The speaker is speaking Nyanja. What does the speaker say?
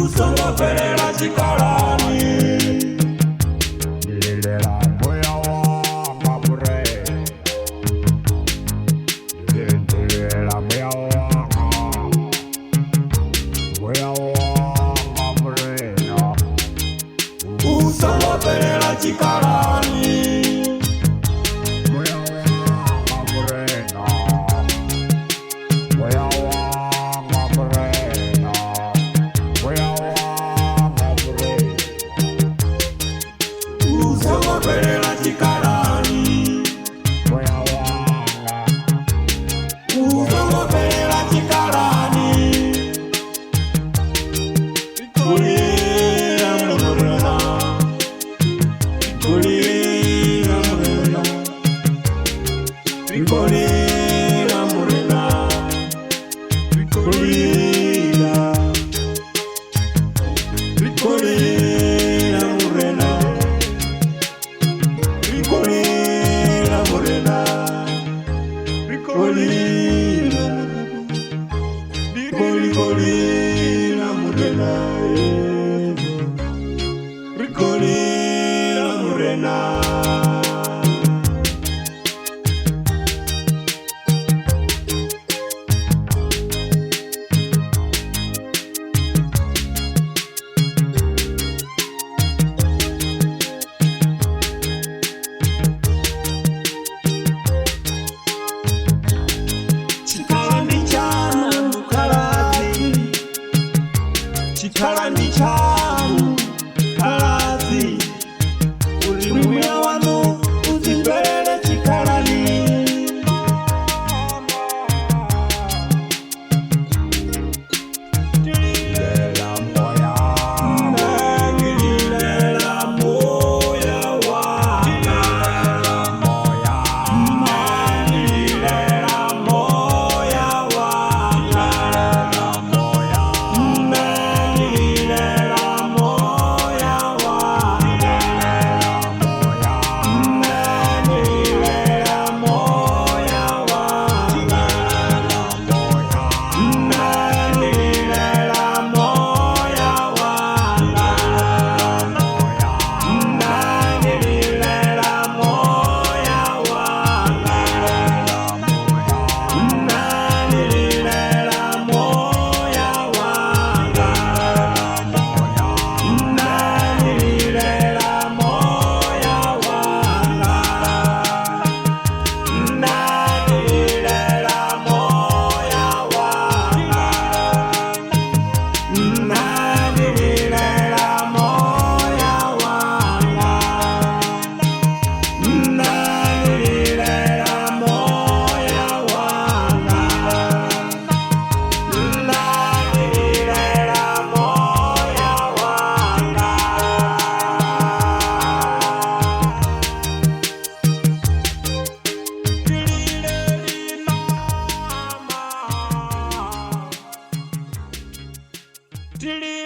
Usogoperera chikalani. Lilera moya wanga mure. Lilera moya wanga. Moya wanga mure na. Usogoperera chikalani. Moya wanga mure na. Moya wanga mure na. Moya wanga mure. Usogoperera chikalani. Moya wanga. Usogoperera chikalani. Kulira murena. Kulira murena. Kulira murena. Kulira. Kulira murena. Ricolina morena, ricolina, ricolina morena, ricolina morena. Chikalani chanu kalazi, ulimwia wanu uzimberere chikalani. Lilera moya. Nangilila moya wanga. Moya. Nangilila moya wanga. Moya. Nangilila moya wanga. Moya. Nangilila moya wanga. Nangilila moya wanga. Nangilila moya wanga. Nangilila moya wanga. Nangilila moya wanga. Nangilila moya wanga. Nangilila moya wanga. Nangilila moya wanga. Nangilila moya wanga. Tilili